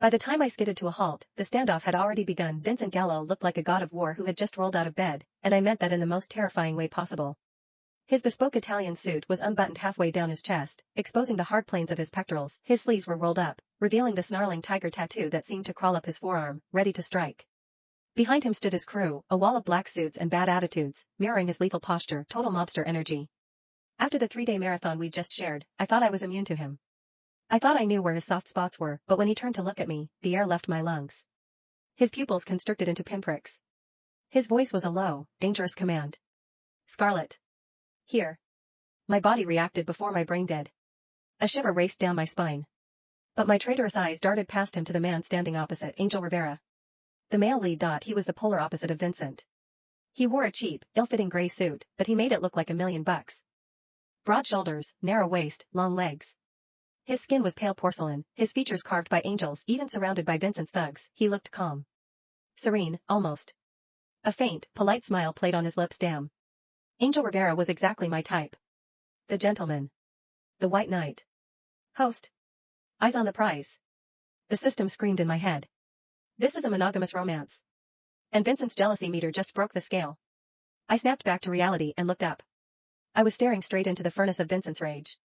By the time I skidded to a halt, the standoff had already begun. Vincent Gallo looked like a god of war who had just rolled out of bed, and I meant that in the most terrifying way possible. His bespoke Italian suit was unbuttoned halfway down his chest, exposing the hard planes of his pectorals. His sleeves were rolled up, revealing the snarling tiger tattoo that seemed to crawl up his forearm, ready to strike. Behind him stood his crew, a wall of black suits and bad attitudes, mirroring his lethal posture, total mobster energy. After the 3-day marathon we'd just shared, I thought I was immune to him. I thought I knew where his soft spots were, but when he turned to look at me, the air left my lungs. His pupils constricted into pinpricks. His voice was a low, dangerous command. Scarlet. Here. My body reacted before my brain did. A shiver raced down my spine. But my traitorous eyes darted past him to the man standing opposite, Angel Rivera. The male lead. He was the polar opposite of Vincent. He wore a cheap, ill-fitting gray suit, but he made it look like $1,000,000. Broad shoulders, narrow waist, long legs. His skin was pale porcelain, his features carved by angels. Even surrounded by Vincent's thugs, he looked calm. Serene, almost. A faint, polite smile played on his lips. Damn. Angel Rivera was exactly my type. The gentleman. The white knight. Host. Eyes on the prize. The system screamed in my head. This is a monogamous romance. And Vincent's jealousy meter just broke the scale. I snapped back to reality and looked up. I was staring straight into the furnace of Vincent's rage.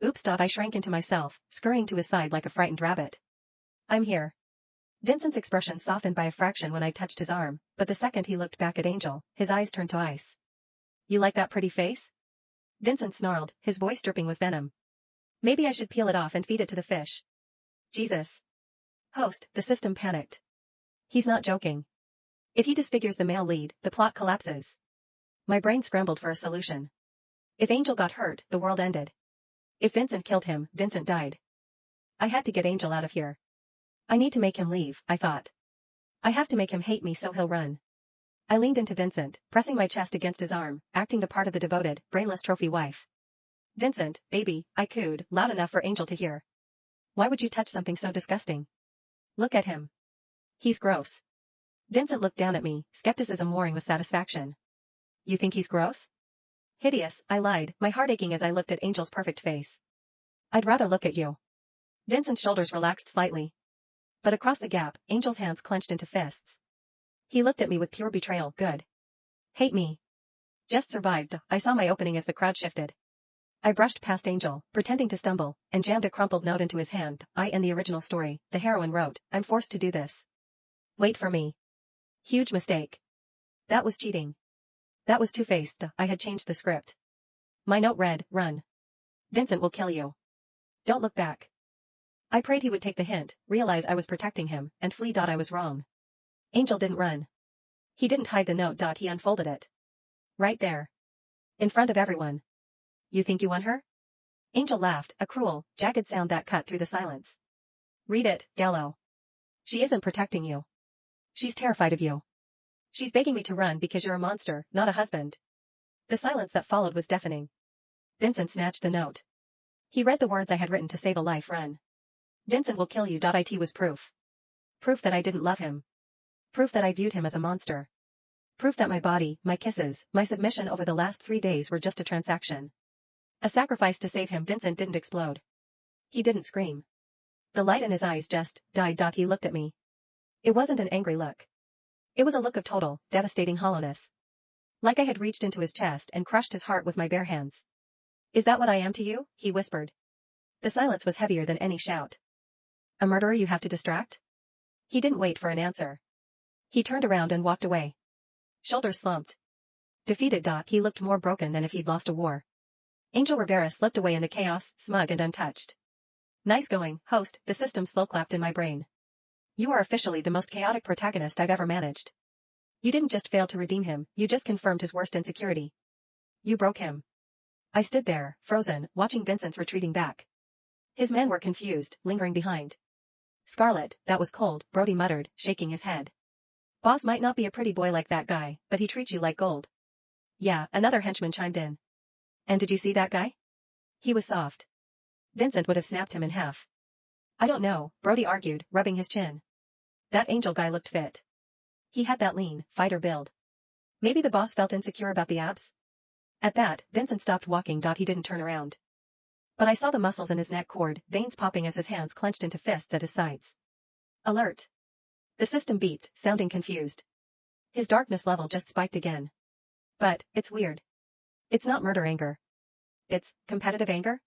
Oops. I shrank into myself, scurrying to his side like a frightened rabbit. I'm here. Vincent's expression softened by a fraction when I touched his arm, but the second he looked back at Angel, his eyes turned to ice. You like that pretty face? Vincent snarled, his voice dripping with venom. Maybe I should peel it off and feed it to the fish. Jesus. Host, the system panicked. He's not joking. If he disfigures the male lead, the plot collapses. My brain scrambled for a solution. If Angel got hurt, the world ended. If Vincent killed him, Vincent died. I had to get Angel out of here. I need to make him leave, I thought. I have to make him hate me so he'll run. I leaned into Vincent, pressing my chest against his arm, acting the part of the devoted, brainless trophy wife. Vincent, baby, I cooed, loud enough for Angel to hear. Why would you touch something so disgusting? Look at him. He's gross. Vincent looked down at me, skepticism warring with satisfaction. You think he's gross? Hideous, I lied, my heart aching as I looked at Angel's perfect face. I'd rather look at you. Vincent's shoulders relaxed slightly. But across the gap, Angel's hands clenched into fists. He looked at me with pure betrayal. Good. Hate me. Just survived. I saw my opening as the crowd shifted. I brushed past Angel, pretending to stumble, and jammed a crumpled note into his hand. I and the original story, the heroine wrote, I'm forced to do this. Wait for me. Huge mistake. That was cheating. That was two-faced. I had changed the script. My note read, run. Vincent will kill you. Don't look back. I prayed he would take the hint, realize I was protecting him, and flee. I was wrong. Angel didn't run. He didn't hide the note. He unfolded it. Right there. In front of everyone. You think you won her? Angel laughed, a cruel, jagged sound that cut through the silence. Read it, Gallo. She isn't protecting you. She's terrified of you. She's begging me to run because you're a monster, not a husband. The silence that followed was deafening. Vincent snatched the note. He read the words I had written to save a life. Run. Vincent will kill you. It was proof. Proof that I didn't love him. Proof that I viewed him as a monster. Proof that my body, my kisses, my submission over the last 3 days were just a transaction. A sacrifice to save him. Vincent didn't explode. He didn't scream. The light in his eyes just died. He looked at me. It wasn't an angry look. It was a look of total, devastating hollowness. Like I had reached into his chest and crushed his heart with my bare hands. Is that what I am to you? He whispered. The silence was heavier than any shout. A murderer you have to distract? He didn't wait for an answer. He turned around and walked away. Shoulders slumped. Defeated. He looked more broken than if he'd lost a war. Angel Rivera slipped away in the chaos, smug and untouched. Nice going, host, the system slow-clapped in my brain. You are officially the most chaotic protagonist I've ever managed. You didn't just fail to redeem him, you just confirmed his worst insecurity. You broke him. I stood there, frozen, watching Vincent's retreating back. His men were confused, lingering behind. Scarlet, that was cold, Brody muttered, shaking his head. Boss might not be a pretty boy like that guy, but he treats you like gold. Yeah, another henchman chimed in. And did you see that guy? He was soft. Vincent would have snapped him in half. I don't know, Brody argued, rubbing his chin. That Angel guy looked fit. He had that lean, fighter build. Maybe the boss felt insecure about the abs? At that, Vincent stopped walking. He didn't turn around. But I saw the muscles in his neck cord, veins popping as his hands clenched into fists at his sides. Alert. The system beeped, sounding confused. His darkness level just spiked again. But, it's weird. It's not murder anger. It's competitive anger?